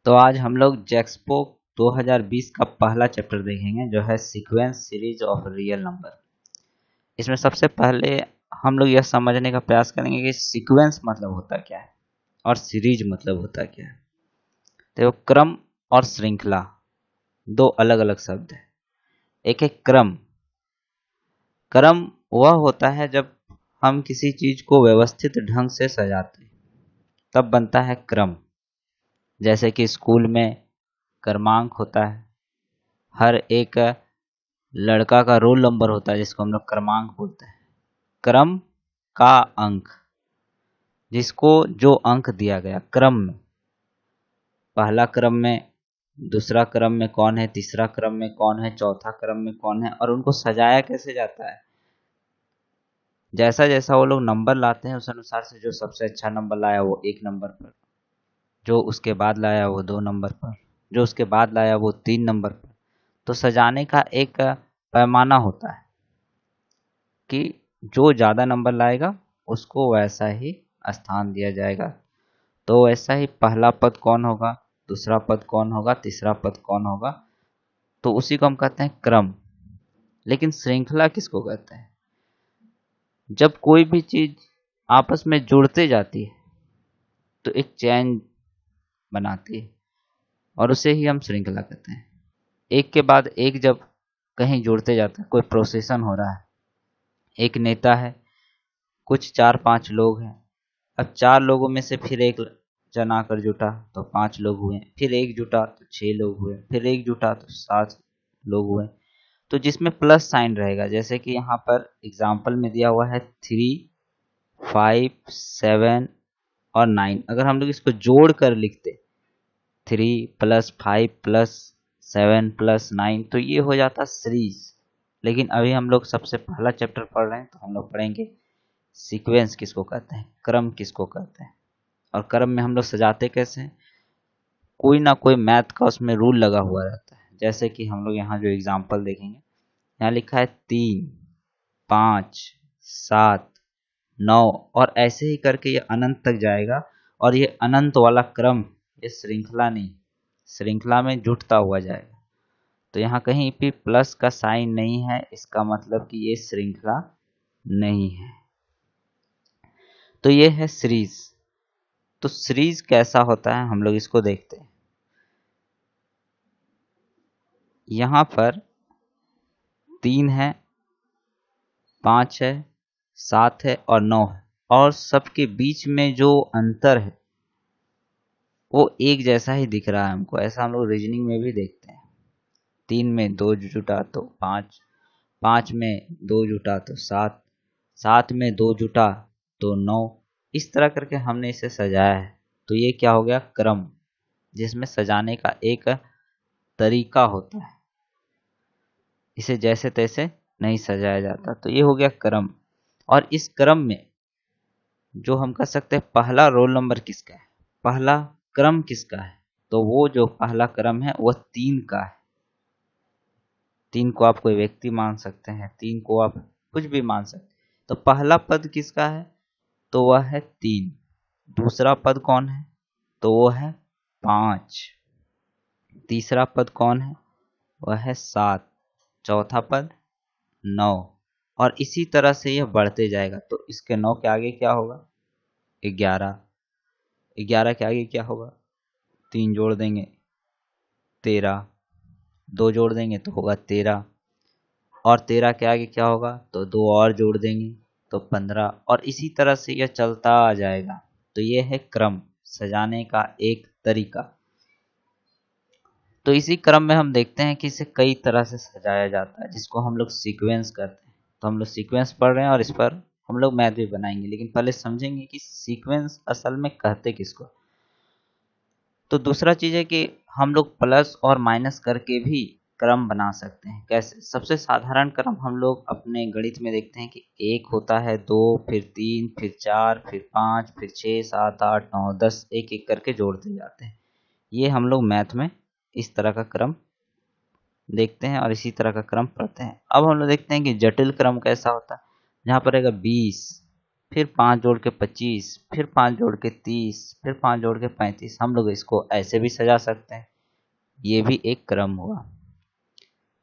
तो आज हम लोग जेक्सपो 2020 का पहला चैप्टर देखेंगे जो है sequence series of real number. इसमें सबसे पहले हम लोग यह समझने का प्रयास करेंगे कि सीक्वेंस मतलब होता क्या है और सीरीज मतलब होता क्या है। तो क्रम और श्रृंखला दो अलग अलग शब्द है। एक है क्रम। क्रम वह होता है जब हम किसी चीज को व्यवस्थित ढंग से सजाते हैं तब बनता है क्रम। जैसे कि स्कूल में क्रमांक होता है, हर एक लड़का का रोल नंबर होता है जिसको हम लोग क्रमांक बोलते हैं। क्रम का अंक, जिसको जो अंक दिया गया क्रम में, पहला क्रम में, दूसरा क्रम में कौन है, तीसरा क्रम में कौन है, चौथा क्रम में कौन है, और उनको सजाया कैसे जाता है। जैसा जैसा वो लोग नंबर लाते हैं उस अनुसार से जो सबसे अच्छा नंबर लाया वो 1 नंबर पर, जो उसके बाद लाया वो 2 नंबर पर, जो उसके बाद लाया वो 3 नंबर पर। तो सजाने का एक पैमाना होता है कि जो ज़्यादा नंबर लाएगा उसको वैसा ही स्थान दिया जाएगा। तो वैसा ही पहला पद कौन होगा, दूसरा पद कौन होगा, तीसरा पद कौन होगा, तो उसी को हम कहते हैं क्रम। लेकिन श्रृंखला किसको कहते हैं? जब कोई भी चीज आपस में जुड़ते जाती है तो एक चैन बनाती है और उसे ही हम श्रृंखला कहते हैं। एक के बाद एक जब कहीं जुड़ते जाता है, कोई प्रोसेसन हो रहा है, एक नेता है, कुछ 4-5 लोग हैं, अब 4 लोगों में से फिर एक जन आकर जुटा तो 5 लोग हुए, फिर एक जुटा तो 6 लोग हुए, फिर एक जुटा तो 7 लोग हुए। तो जिसमें प्लस साइन रहेगा, जैसे कि यहाँ पर एग्जाम्पल में दिया हुआ है 3, 5, 7 और 9। अगर हम लोग इसको जोड़ कर लिखते 3 + 5 + 7 + 9 तो ये हो जाता सीरीज। लेकिन अभी हम लोग सबसे पहला चैप्टर पढ़ रहे हैं तो हम लोग पढ़ेंगे सीक्वेंस किसको कहते हैं, क्रम किसको कहते हैं, और क्रम में हम लोग सजाते कैसे हैं। कोई ना कोई मैथ का उसमें रूल लगा हुआ रहता है। जैसे कि हम लोग यहाँ जो एग्जाम्पल देखेंगे, यहाँ लिखा है 3, 5, 7, 9 और ऐसे ही करके ये अनंत तक जाएगा। और ये अनंत वाला क्रम, ये श्रृंखला नहीं, श्रृंखला में जुटता हुआ जाएगा। तो यहाँ कहीं भी प्लस का साइन नहीं है, इसका मतलब कि ये श्रृंखला नहीं है। तो ये है सीरीज। तो सीरीज कैसा होता है हम लोग इसको देखते हैं। यहाँ पर 3 है, 5 है, 7 है और 9 है, और सबके बीच में जो अंतर है वो एक जैसा ही दिख रहा है हमको। ऐसा हम लोग रीजनिंग में भी देखते हैं। 3 में 2 जुटा तो 5, 5 में 2 जुटा तो 7, 7 में 2 जुटा तो 9। इस तरह करके हमने इसे सजाया है। तो ये क्या हो गया, क्रम, जिसमें सजाने का एक तरीका होता है, इसे जैसे तैसे नहीं सजाया जाता। तो ये हो गया क्रम। और इस क्रम में जो हम कह सकते हैं पहला रोल नंबर किसका है, पहला क्रम किसका है, तो वो जो पहला क्रम है वह 3 का है। 3 को आप कोई व्यक्ति मान सकते हैं, 3 को आप कुछ भी मान सकते हैं। तो पहला पद किसका है, तो वह है 3। दूसरा पद कौन है, तो वो है 5। तीसरा पद कौन है, वह है 7। चौथा पद 9। और इसी तरह से यह बढ़ते जाएगा। तो इसके 9 के आगे क्या होगा, 11। 11 के आगे क्या होगा, 3 जोड़ देंगे 13, 2 जोड़ देंगे तो होगा 13, और 13 के आगे क्या होगा, तो 2 और जोड़ देंगे तो 15, और इसी तरह से यह चलता आ जाएगा। तो यह है क्रम, सजाने का एक तरीका। तो इसी क्रम में हम देखते हैं कि इसे कई तरह से सजाया जाता है, जिसको हम लोग सीक्वेंस करते हैं। तो हम लोग सीक्वेंस पढ़ रहे हैं और इस पर हम लोग मैथ भी बनाएंगे, लेकिन पहले समझेंगे कि सीक्वेंस असल में कहते किसको। तो दूसरा चीज है कि हम लोग प्लस और माइनस करके भी क्रम बना सकते हैं। कैसे? सबसे साधारण क्रम हम लोग अपने गणित में देखते हैं कि 1 होता है, 2, फिर 3, फिर 4, फिर 5, फिर 6, 7, 8, 9, 10, एक एक करके जोड़ते जाते हैं। ये हम लोग मैथ में इस तरह का क्रम देखते हैं और इसी तरह का क्रम पढ़ते हैं। अब हम लोग देखते हैं कि जटिल क्रम कैसा होता है, जहाँ पर रहेगा 20, फिर 5 जोड़ के 25, फिर 5 जोड़ के 30, फिर 5 जोड़ के 35। हम लोग इसको ऐसे भी सजा सकते हैं, ये भी एक क्रम हुआ।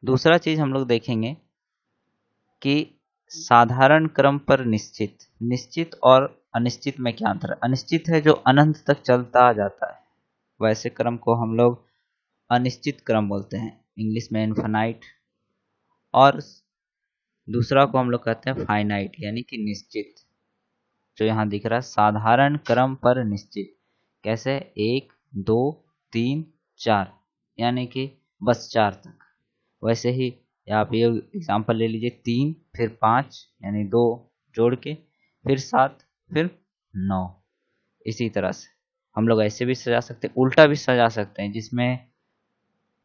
दूसरा चीज हम लोग देखेंगे कि साधारण क्रम पर निश्चित, निश्चित और अनिश्चित में क्या अंतर है। अनिश्चित है जो अनंत तक चलता जाता है, वैसे क्रम को हम लोग अनिश्चित क्रम बोलते हैं, इंग्लिश में इनफाइनाइट। और दूसरा को हम लोग कहते हैं फाइनाइट, यानी कि निश्चित, जो यहाँ दिख रहा है साधारण क्रम पर निश्चित। कैसे? 1 2 3 4, यानी कि बस 4 तक। वैसे ही आप ये एग्जाम्पल ले लीजिए, 3 फिर 5 यानी 2 जोड़ के, फिर 7 फिर 9। इसी तरह से हम लोग ऐसे भी सजा सकते हैं, उल्टा भी सजा सकते हैं, जिसमें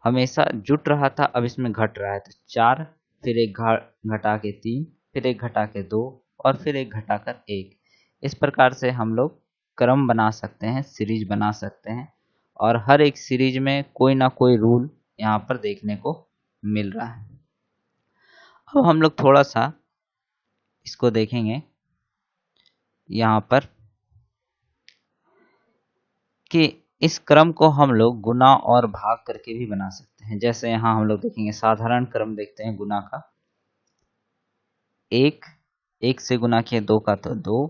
हमेशा जुट रहा था अब इसमें घट रहा है, तो 4 फिर एक घटा के 3, फिर एक घटा के 2 और फिर एक घटा कर 1। इस प्रकार से हम लोग क्रम बना सकते हैं, सीरीज बना सकते हैं, और हर एक सीरीज में कोई ना कोई रूल यहाँ पर देखने को मिल रहा है। अब हम लोग थोड़ा सा इसको देखेंगे यहाँ पर कि इस क्रम को हम लोग गुना और भाग करके भी बना सकते हैं। जैसे यहाँ हम लोग देखेंगे साधारण क्रम देखते हैं गुना का। 1 से गुना किए 2 का तो 2,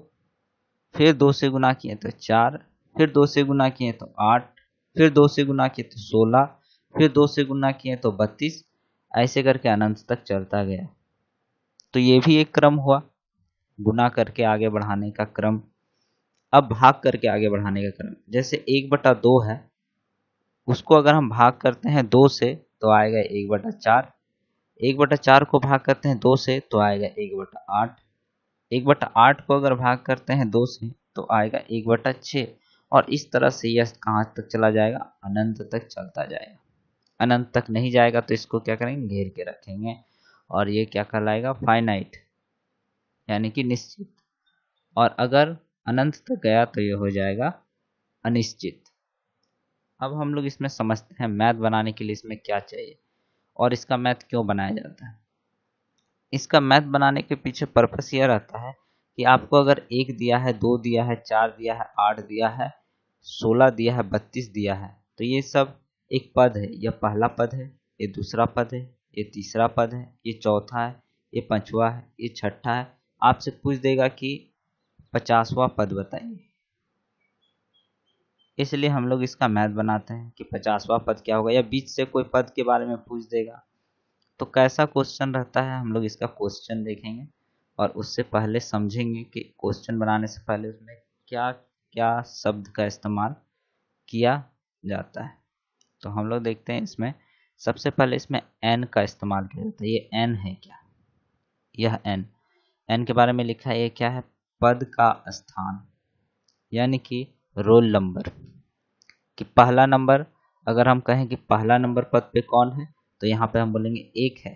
फिर 2 से गुना किए तो 4, फिर 2 से गुना किए तो 8, फिर 2 से गुना किए तो 16, फिर 2 से गुना किए तो 32, ऐसे करके अनंत तक चलता गया। तो ये भी एक क्रम हुआ, गुना करके आगे बढ़ाने का क्रम। अब भाग करके आगे बढ़ाने का क्रम, जैसे 1/2 है, उसको अगर हम भाग करते हैं 2 से तो आएगा 1/4, 1/4 को भाग करते हैं 2 से तो आएगा 1/8, 1/8 को अगर भाग करते हैं 2 से तो आएगा 1/6, और इस तरह से यह कहाँ तक चला जाएगा? अनंत तक चलता जाएगा। अनंत तक नहीं जाएगा तो इसको क्या करेंगे? घेर के रखेंगे, और ये क्या कहलाएगा? फाइनाइट, यानी कि निश्चित। और अगर अनंत तक गया तो ये हो जाएगा अनिश्चित। अब हम लोग इसमें समझते हैं मैथ बनाने के लिए इसमें क्या चाहिए और इसका मैथ क्यों बनाया जाता है। इसका मैथ बनाने के पीछे पर्पस यह रहता है कि आपको अगर 1 दिया है, 2 दिया है, 4 दिया है, 8 दिया है, 16 दिया है, 32 दिया है, तो ये सब एक पद है। यह पहला पद है, ये दूसरा पद है, ये तीसरा पद है, ये चौथा है, ये पांचवा है, ये छठा है। आपसे पूछ देगा कि 50वां पद बताइए, इसलिए हम लोग इसका मैथ बनाते हैं कि 50वां पद क्या होगा, या बीच से कोई पद के बारे में पूछ देगा तो कैसा क्वेश्चन रहता है, हम लोग इसका क्वेश्चन देखेंगे और उससे पहले समझेंगे कि क्वेश्चन बनाने से पहले उसमें क्या क्या शब्द का इस्तेमाल किया जाता है। तो हम लोग देखते हैं इसमें सबसे पहले इसमें एन का इस्तेमाल किया जाता है। ये एन है क्या? यह एन के बारे में लिखा है, ये क्या है? पद का स्थान, यानी कि रोल नंबर। कि पहला नंबर, अगर हम कहें कि पहला नंबर पद पे कौन है तो यहाँ पे हम बोलेंगे 1 है।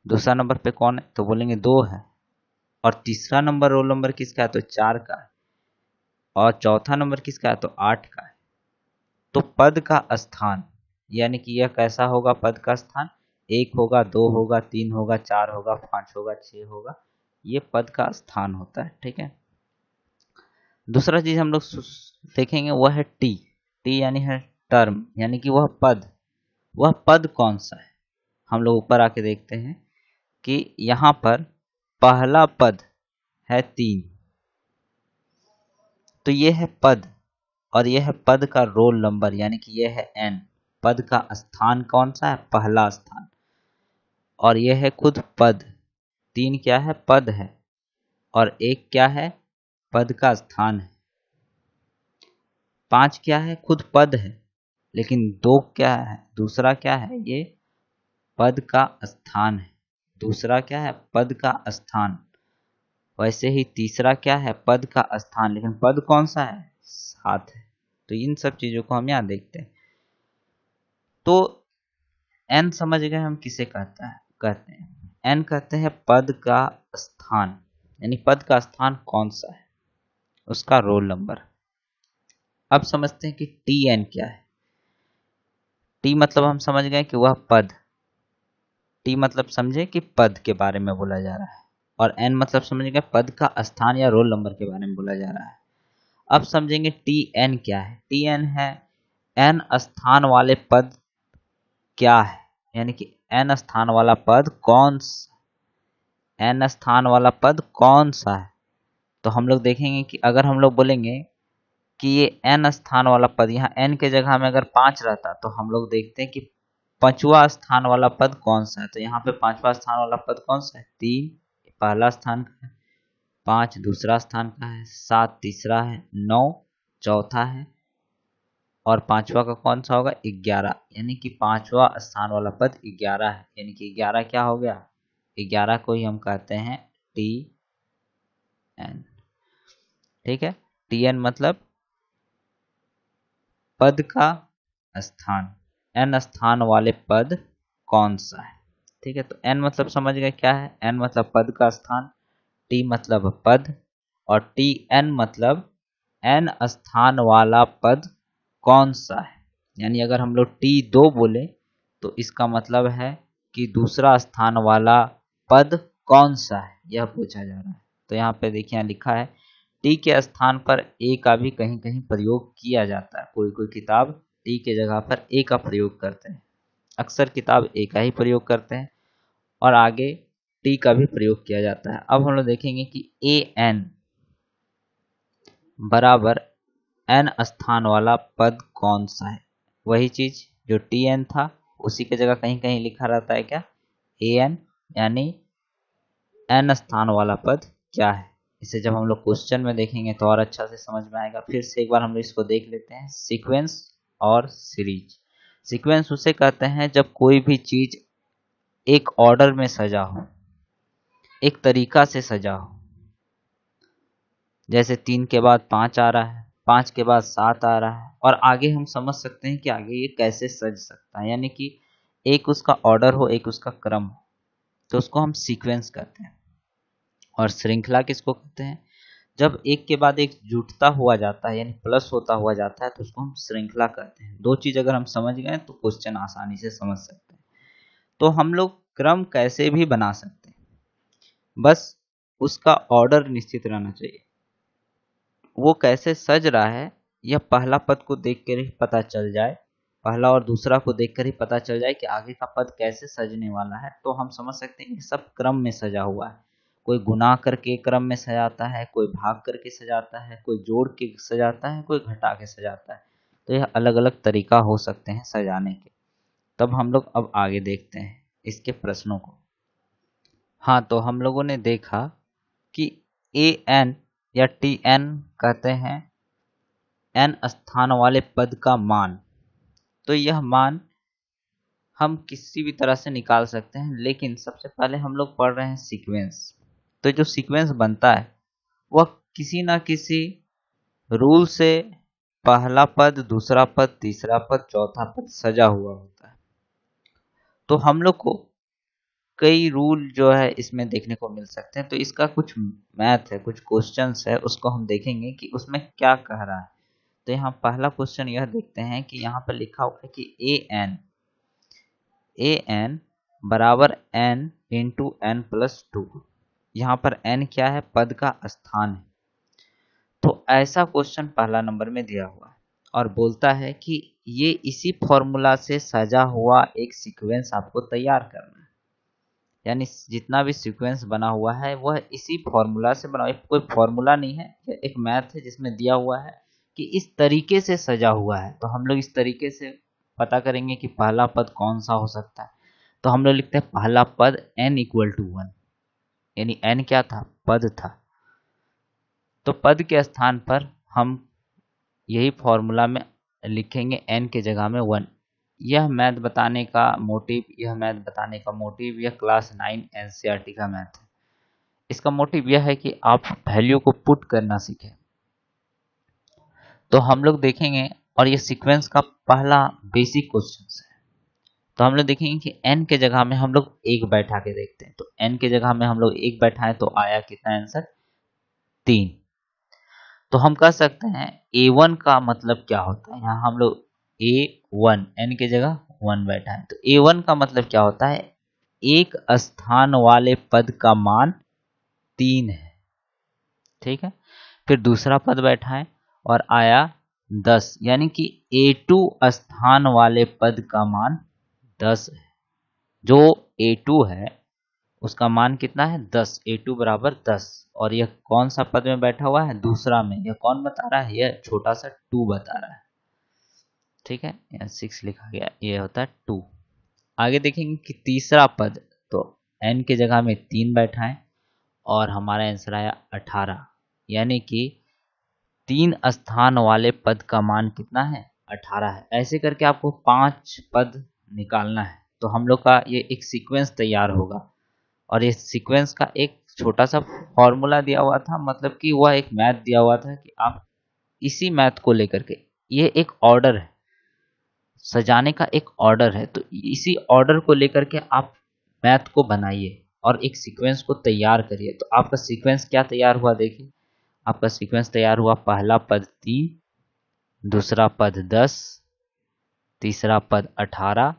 दूसरा नंबर पे कौन है तो बोलेंगे 2 है। और तीसरा नंबर रोल नंबर किसका है तो 4 का है। और चौथा नंबर किसका है तो 8 का है। तो पद का स्थान, यानी कि यह कैसा होगा? पद का स्थान 1 होगा, 2 होगा, 3 होगा, 4 होगा, 5 होगा, 6 होगा, ये पद का स्थान होता है। ठीक है। दूसरा चीज हम लोग देखेंगे वह है टी। टी यानी है टर्म, यानी कि वह पद कौन सा है। हम लोग ऊपर आके देखते हैं कि यहाँ पर पहला पद है 3, तो ये है पद, और यह है पद का रोल नंबर, यानी कि यह है n। पद का स्थान कौन सा है? पहला स्थान। और यह है खुद पद। 3 क्या है? पद है। और 1 क्या है? पद का स्थान है। 5 क्या है? खुद पद है। लेकिन 2 क्या है? दूसरा क्या है? ये पद का स्थान है। दूसरा क्या है? पद का स्थान। वैसे ही तीसरा क्या है? पद का स्थान, लेकिन पद कौन सा है? 7 है। तो इन सब चीजों को हम यहाँ देखते हैं। तो n समझ गए हम किसे कहते हैं। n कहते हैं पद का स्थान, यानी पद का स्थान कौन सा है, उसका रोल नंबर। अब समझते हैं कि tn क्या है। t मतलब हम समझ गए कि वह पद। टी मतलब समझे कि पद के बारे में बोला जा रहा है। और n मतलब समझेंगे पद का स्थान या रोल नंबर के बारे में बोला जा रहा है। अब समझेंगे टी एन क्या है। टी एन है n स्थान वाले पद क्या है, यानी कि n स्थान वाला पद n स्थान वाला पद कौन सा है। तो हम लोग देखेंगे कि अगर हम लोग बोलेंगे कि ये n स्थान वाला पद, यहाँ n के जगह में अगर 5 रहता तो हम लोग देखते हैं कि पांचवा स्थान वाला पद कौन सा है। तो यहाँ पे पांचवा स्थान वाला पद कौन सा है, 3 पहला स्थान का है, 5 दूसरा स्थान का है, 7 तीसरा है, 9 चौथा है, और पांचवा का कौन सा होगा, 11, यानी कि पांचवा स्थान वाला पद 11 है। यानी कि 11 क्या हो गया, 11 को ही हम कहते हैं टी एन। ठीक है, टी एन मतलब पद का स्थान, n स्थान वाले पद कौन सा है। ठीक है, तो n मतलब समझ गए क्या है, n मतलब पद का स्थान, t मतलब पद, और टी एन मतलब n स्थान वाला पद कौन सा है। यानी अगर हम लोग T2 बोले तो इसका मतलब है कि दूसरा स्थान वाला पद कौन सा है, यह पूछा जा रहा है। तो यहाँ पे देखिए यहाँ लिखा है टी के स्थान पर ए का भी कहीं कहीं प्रयोग किया जाता है। कोई कोई किताब टी के जगह पर ए का प्रयोग करते हैं, अक्सर किताब ए का ही प्रयोग करते हैं, और आगे टी का भी प्रयोग किया जाता है। अब हम लोग देखेंगे कि ए एन बराबर n स्थान वाला पद कौन सा है। वही चीज जो टी एन था उसी के जगह कहीं कहीं लिखा रहता है क्या, ए एन, यानी n स्थान वाला पद क्या है। इसे जब हम लोग क्वेश्चन में देखेंगे तो और अच्छा से समझ में आएगा। फिर से एक बार हम लोग इसको देख लेते हैं, सीक्वेंस और सीरीज। सीक्वेंस उसे कहते हैं जब कोई भी चीज एक ऑर्डर में सजा हो, एक तरीका से सजा हो। जैसे 3 के बाद 5 आ रहा है, 5 के बाद 7 आ रहा है, और आगे हम समझ सकते हैं कि आगे ये कैसे सज सकता है। यानी कि एक उसका ऑर्डर हो, एक उसका क्रम हो, तो उसको हम सीक्वेंस कहते हैं। और श्रृंखला किसको कहते हैं, जब एक के बाद एक जुटता हुआ जाता है, यानी प्लस होता हुआ जाता है, तो उसको हम श्रृंखला कहते हैं। दो चीज अगर हम समझ गए तो क्वेश्चन आसानी से समझ सकते हैं। तो हम लोग क्रम कैसे भी बना सकते हैं, बस उसका ऑर्डर निश्चित रहना चाहिए। वो कैसे सज रहा है यह पहला पद को देख कर ही पता चल जाए, पहला और दूसरा को देख कर ही पता चल जाए कि आगे का पद कैसे सजने वाला है, तो हम समझ सकते हैं कि सब क्रम में सजा हुआ है। कोई गुना करके क्रम में सजाता है, कोई भाग करके सजाता है, कोई जोड़ के सजाता है, कोई घटा के सजाता है। तो यह अलग अलग तरीका हो सकते हैं सजाने के। तब हम लोग अब आगे देखते हैं इसके प्रश्नों को। हाँ, तो हम लोगों ने देखा कि ए एन या टी एन कहते हैं n स्थान वाले पद का मान। तो यह मान हम किसी भी तरह से निकाल सकते हैं, लेकिन सबसे पहले हम लोग पढ़ रहे हैं सीक्वेंस। तो जो सीक्वेंस बनता है वह किसी ना किसी रूल से पहला पद, दूसरा पद, तीसरा पद, चौथा पद सजा हुआ होता है। तो हम लोग को कई रूल जो है इसमें देखने को मिल सकते हैं। तो इसका कुछ मैथ है, कुछ क्वेश्चंस है, उसको हम देखेंगे कि उसमें क्या कह रहा है। तो यहाँ पहला क्वेश्चन यह देखते हैं कि यहाँ पर लिखा हुआ है कि ए एन बराबर n इंटू एन प्लस 2। यहाँ पर n क्या है, पद का स्थान है। तो ऐसा क्वेश्चन पहला नंबर में दिया हुआ है और बोलता है कि ये इसी फॉर्मूला से सजा हुआ एक सीक्वेंस आपको तैयार करना है। यानी जितना भी सीक्वेंस बना हुआ है वह इसी फॉर्मूला से बना हुआ है। कोई फॉर्मूला नहीं है, एक मैथ है जिसमें दिया हुआ है कि इस तरीके से सजा हुआ है। तो हम लोग इस तरीके से पता करेंगे कि पहला पद कौन सा हो सकता है। तो हम लोग लिखते हैं पहला पद n इक्वल टू 1, यानी n क्या था, पद था। तो पद के स्थान पर हम यही फॉर्मूला में लिखेंगे n के जगह में 1। यह मैथ बताने का मोटिव यह क्लास 9 एनसीईआरटी का मैथ है। इसका मोटिव यह है कि आप वैल्यू को पुट करना सीखें। तो हम लोग देखेंगे, और ये सीक्वेंस का पहला बेसिक क्वेश्चन है। तो हम लोग देखेंगे कि n के जगह में हम लोग 1 बैठा के देखते हैं। तो n के जगह में हम लोग 1 बैठाएं तो आया कितना आंसर, 3। तो हम कह सकते हैं a1 का मतलब क्या होता है। यहाँ हम लोग a1 n के जगह 1 बैठा है, तो a1 का मतलब क्या होता है, एक स्थान वाले पद का मान 3 है, ठीक है। फिर दूसरा पद बैठा है और आया 10, यानी कि A2 स्थान वाले पद का मान 10 है। जो A2 है उसका मान कितना है 10, A2 बराबर 10। और यह कौन सा पद में बैठा हुआ है, दूसरा में। यह कौन बता रहा है, यह छोटा सा 2 बता रहा है, ठीक है। यहाँ 6 लिखा गया, ये होता है 2। आगे देखेंगे कि तीसरा पद, तो n की जगह में 3 बैठा है और हमारा आंसर आया 18, यानी कि 3 स्थान वाले पद का मान कितना है, 18 है। ऐसे करके आपको 5 पद निकालना है। तो हम लोग का ये एक सीक्वेंस तैयार होगा और इस सीक्वेंस का एक छोटा सा फॉर्मूला दिया हुआ था, मतलब कि वह एक मैथ दिया हुआ था कि आप इसी मैथ को लेकर के, ये एक ऑर्डर है, सजाने का एक ऑर्डर है, तो इसी ऑर्डर को लेकर के आप मैथ को बनाइए और एक सीक्वेंस को तैयार करिए। तो आपका सीक्वेंस क्या तैयार हुआ, देखिए आपका सीक्वेंस तैयार हुआ, पहला पद 3, दूसरा पद 10, तीसरा पद 18,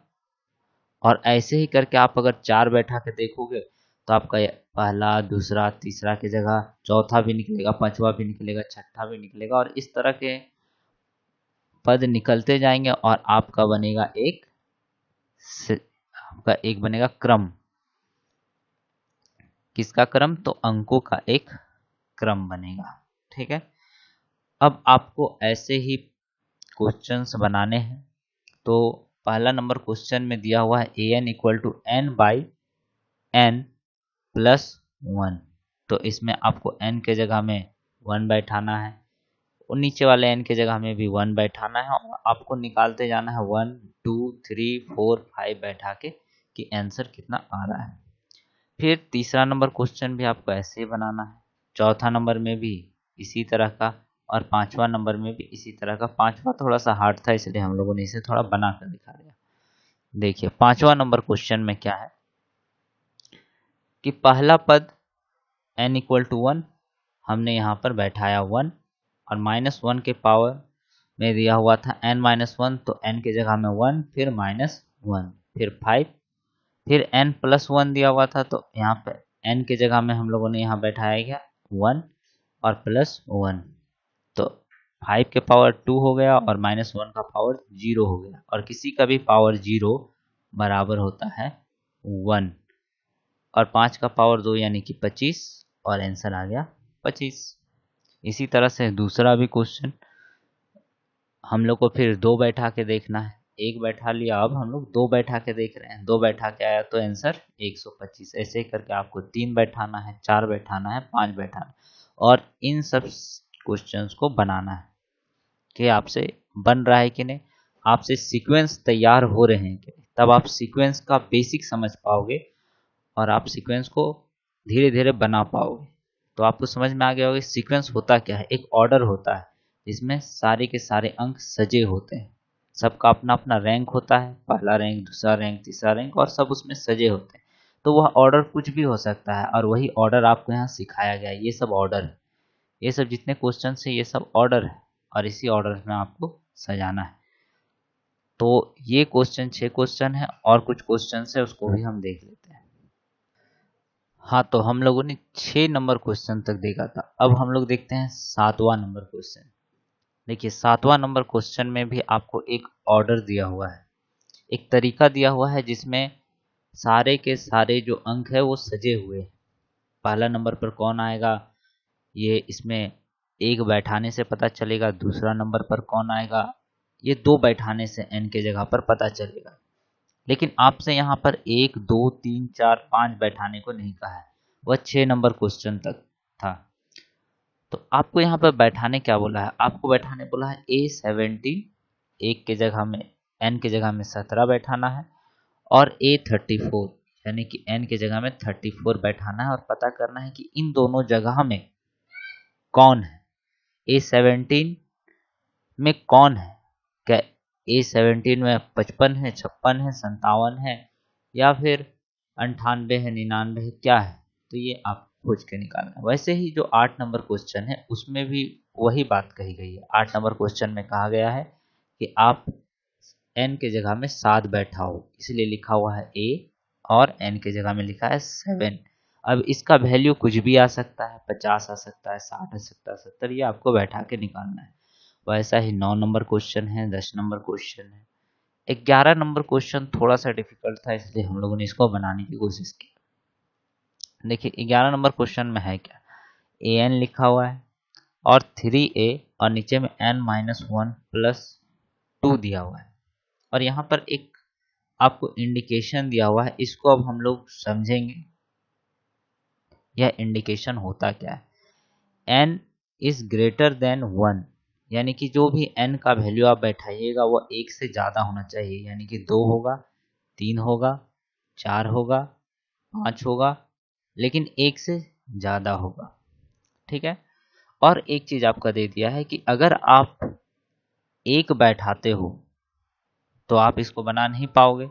और ऐसे ही करके आप अगर 4 बैठा के देखोगे तो आपका पहला, दूसरा, तीसरा की जगह चौथा भी निकलेगा, पांचवा भी निकलेगा, छठा भी निकलेगा, और इस तरह के पद निकलते जाएंगे और आपका बनेगा एक बनेगा क्रम। किसका क्रम, तो अंकों का एक क्रम बनेगा, ठीक है। अब आपको ऐसे ही क्वेश्चंस बनाने हैं। तो पहला नंबर क्वेश्चन में दिया हुआ है an equal to n/n plus 1। तो इसमें आपको n के जगह में 1 बैठाना है और नीचे वाले n के जगह में भी 1 बैठाना है और आपको निकालते जाना है 1 2 3 4 5 बैठा के कि आंसर कितना आ रहा है। फिर तीसरा नंबर क्वेश्चन भी आपको ऐसे ही बनाना है, चौथा नंबर में भी इसी तरह का, और पांचवा नंबर में भी इसी तरह का। पांचवा थोड़ा सा हार्ड था इसलिए हम लोगों ने इसे थोड़ा बना कर दिखा दिया। देखिए पांचवा नंबर क्वेश्चन में क्या है कि पहला पद n इक्वल टू 1 हमने यहाँ पर बैठाया 1, और -1 के पावर में दिया हुआ था n-1, तो n की जगह में 1, फिर -1, फिर 5, फिर n+1 दिया हुआ था, तो यहाँ पे n की जगह में हम लोगों ने यहाँ बैठाया गया 1 और +1, तो 5 के पावर 2 हो गया और -1 का पावर 0 हो गया, और किसी का भी पावर 0 बराबर होता है 1, और 5 का पावर 2 यानी कि 25, और आंसर आ गया 25। इसी तरह से दूसरा भी क्वेश्चन हम लोग को फिर 2 बैठा के देखना है। एक बैठा लिया, अब हम लोग 2 बैठा के देख रहे हैं। 2 बैठा के आया तो आंसर 125। ऐसे ही करके आपको 3 बैठाना है, 4 बैठाना है, 5 बैठाना है, और इन सब क्वेश्चंस को बनाना है कि आपसे बन रहा है कि नहीं, आपसे सीक्वेंस तैयार हो रहे हैं कि नहीं। तब आप सीक्वेंस का बेसिक समझ पाओगे और आप सीक्वेंस को धीरे धीरे बना पाओगे। तो आपको समझ में आ गया होगा सीक्वेंस होता क्या है। एक ऑर्डर होता है जिसमें सारे के सारे अंक सजे होते हैं, सबका अपना अपना रैंक होता है, पहला रैंक, दूसरा रैंक, तीसरा रैंक, और सब उसमें सजे होते हैं। तो वह ऑर्डर कुछ भी हो सकता है, और वही ऑर्डर आपको यहाँ सिखाया गया है। ये सब ऑर्डर है, ये सब जितने क्वेश्चन है ये सब ऑर्डर है, और इसी ऑर्डर में आपको सजाना है। तो ये क्वेश्चन 6 क्वेश्चन है, और कुछ क्वेश्चन है उसको भी हम देख लेते हैं। हाँ, तो हम लोगों ने 6 नंबर क्वेश्चन तक देखा था। अब हम लोग देखते हैं 7वां नंबर क्वेश्चन। देखिए 7वां नंबर क्वेश्चन में भी आपको एक ऑर्डर दिया हुआ है, एक तरीका दिया हुआ है जिसमें सारे के सारे जो अंक है वो सजे हुए हैं। पहला नंबर पर कौन आएगा ये इसमें एक बैठाने से पता चलेगा, दूसरा नंबर पर कौन आएगा ये 2 बैठाने से n के जगह पर पता चलेगा। लेकिन आपसे यहाँ पर 1 2 3 4 5 बैठाने को नहीं कहा है, वह 6 नंबर क्वेश्चन तक था। तो आपको यहाँ पर बैठाने क्या बोला है, आपको बैठाने बोला है A17, एक के जगह में n की जगह में 17 बैठाना है, और A34 यानी कि n की जगह में 34 बैठाना है, और पता करना है कि इन दोनों जगह में कौन है। A17 में कौन है, क्या A17 में 55 है, 56 है, 57 है, या फिर 98 है, 99 है, क्या है। तो ये आप खोज के निकालना। वैसे ही जो 8 नंबर क्वेश्चन है उसमें भी वही बात कही गई है। 8 नंबर क्वेश्चन में कहा गया है कि आप n के जगह में 7 बैठाओ, इसलिए लिखा हुआ है a, और n के जगह में लिखा है 7। अब इसका वैल्यू कुछ भी आ सकता है, 50 आ सकता है, 60 आ सकता है, 70, ये आपको बैठा के निकालना है। वैसा ही 9 नंबर क्वेश्चन है, 10 नंबर क्वेश्चन है। 11 नंबर क्वेश्चन थोड़ा सा डिफिकल्ट था, इसलिए हम लोगों ने इसको बनाने की कोशिश की। देखिए 11 नंबर क्वेश्चन में है क्या, ए एन लिखा हुआ है और 3a और नीचे में n-1 प्लस 2 दिया हुआ है, और यहाँ पर एक आपको इंडिकेशन दिया हुआ है। इसको अब हम लोग समझेंगे, यह इंडिकेशन होता क्या है। n इज ग्रेटर देन 1, यानी कि जो भी n का वैल्यू आप बैठाइएगा वो 1 से ज़्यादा होना चाहिए, यानी कि 2 होगा, 3 होगा, 4 होगा, 5 होगा, लेकिन 1 से ज़्यादा होगा। ठीक है। और एक चीज़ आपका दे दिया है कि अगर आप 1 बैठाते हो तो आप इसको बना नहीं पाओगे।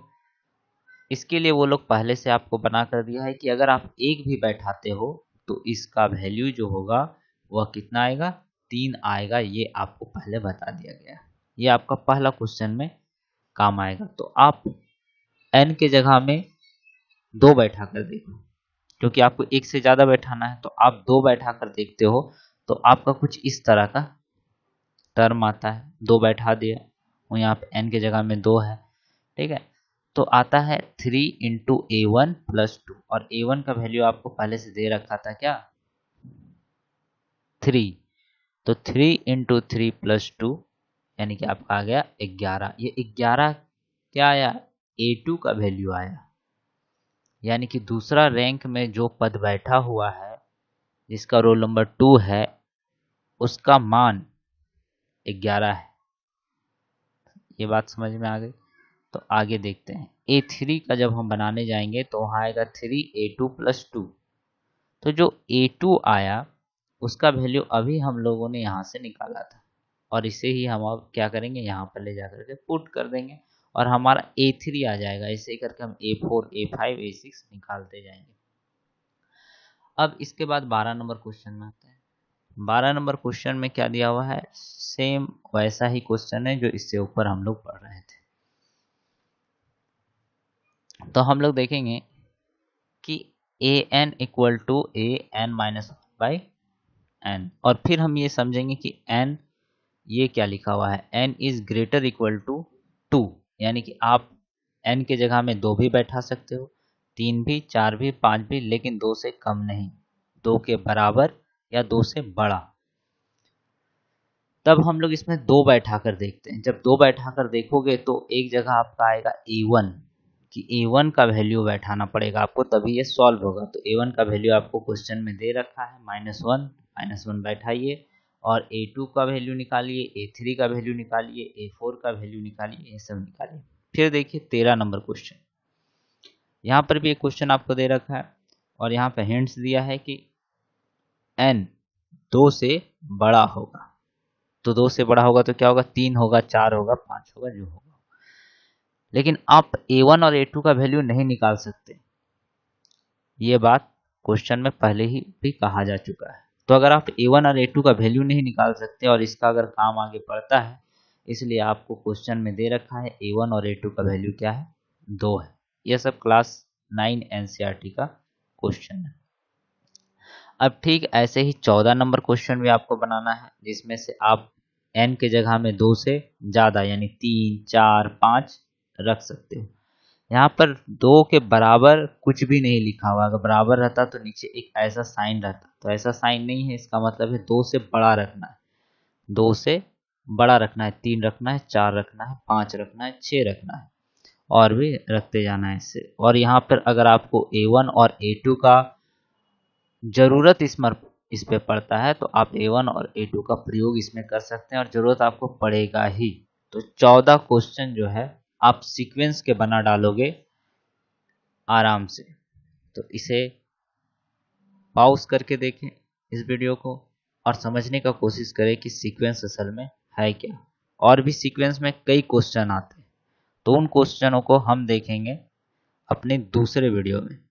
इसके लिए वो लोग पहले से आपको बना कर दिया है कि अगर आप 1 भी बैठाते हो तो इसका वैल्यू जो होगा वह कितना आएगा, 3 आएगा। ये आपको पहले बता दिया गया। ये आपका पहला क्वेश्चन में काम आएगा। तो आप n के जगह में 2 बैठा कर देखो, क्योंकि आपको 1 से ज़्यादा बैठाना है। तो आप 2 बैठा कर देखते हो तो आपका कुछ इस तरह का टर्म आता है। 2 बैठा दिया और यहाँ पे n के जगह में 2 है। ठीक है। तो आता है 3 इंटू A1 प्लस 2, और A1 का वैल्यू आपको पहले से दे रखा था क्या, 3। तो 3 इंटू 3 प्लस 2 यानी कि आपका आ गया 11। ये 11 क्या आया, A2 का वैल्यू आया, यानी कि दूसरा रैंक में जो पद बैठा हुआ है जिसका रोल नंबर 2 है उसका मान 11 है। ये बात समझ में आ गई। तो आगे देखते हैं, A3 का जब हम बनाने जाएंगे तो वहाँ आएगा 3A2 प्लस 2। तो जो A2 आया उसका वैल्यू अभी हम लोगों ने यहाँ से निकाला था, और इसे ही हम अब क्या करेंगे, यहाँ पर ले जाकर के पुट कर देंगे और हमारा A3 आ जाएगा। ऐसे करके हम A4, A5, A6 निकालते जाएंगे। अब इसके बाद 12 नंबर क्वेश्चन में आते हैं। 12 नंबर क्वेश्चन में क्या दिया हुआ है, सेम वैसा ही क्वेश्चन है जो इससे ऊपर हम लोग पढ़ रहे थे। तो हम लोग देखेंगे कि an इक्वल टू an-1/n, और फिर हम ये समझेंगे कि n ये क्या लिखा हुआ है, n is greater equal to 2, यानी कि आप n के जगह में 2 भी बैठा सकते हो, 3 भी, 4 भी, 5 भी, लेकिन 2 से कम नहीं, 2 के बराबर या 2 से बड़ा। तब हम लोग इसमें 2 बैठा कर देखते हैं। जब 2 बैठा कर देखोगे तो एक जगह आपका आएगा A1, कि A1 का वैल्यू बैठाना पड़ेगा आपको, तभी ये सॉल्व होगा। तो A1 का वैल्यू आपको क्वेश्चन में दे रखा है -1 बैठाइए, और A2 का वैल्यू निकालिए, A3 का वैल्यू निकालिए, A4 का वैल्यू निकालिए, ये सब निकालिए। फिर देखिए 13 नंबर क्वेश्चन। यहाँ पर भी एक क्वेश्चन आपको दे रखा है और यहाँ पे हिंट्स दिया है कि n 2 से बड़ा होगा। तो 2 से बड़ा होगा तो क्या होगा, 3 होगा, 4 होगा, 5 होगा, जो होगा। लेकिन आप A1 और A2 का वैल्यू नहीं निकाल सकते, ये बात क्वेश्चन में पहले ही भी कहा जा चुका है। तो अगर आप A1 और A2 का वैल्यू नहीं निकाल सकते और इसका अगर काम आगे पड़ता है, इसलिए आपको क्वेश्चन में दे रखा है A1 और A2 का वैल्यू क्या है, 2 है। यह सब क्लास 9 NCERT का क्वेश्चन है। अब ठीक ऐसे ही 14 नंबर क्वेश्चन भी आपको बनाना है, जिसमें से आप n के जगह में 2 से ज़्यादा यानी 3, 4, 5 रख सकते हो। यहाँ पर 2 के बराबर कुछ भी नहीं लिखा हुआ। अगर बराबर रहता तो नीचे एक ऐसा साइन रहता, तो ऐसा साइन नहीं है। इसका मतलब है 2 से बड़ा रखना है, 2 से बड़ा रखना है, 3 रखना है, 4 रखना है, 5 रखना है, 6 रखना है, और भी रखते जाना है इससे। और यहाँ पर अगर आपको A1 और A2 का ज़रूरत इस पे पड़ता है तो आप A1 और A2 का प्रयोग इसमें कर सकते हैं, और ज़रूरत आपको पड़ेगा ही। तो 14 क्वेश्चन जो है आप सीक्वेंस के बना डालोगे आराम से। तो इसे पॉज करके देखें इस वीडियो को और समझने का कोशिश करें कि सीक्वेंस असल में है क्या। और भी सीक्वेंस में कई क्वेश्चन आते हैं, तो उन क्वेश्चनों को हम देखेंगे अपने दूसरे वीडियो में।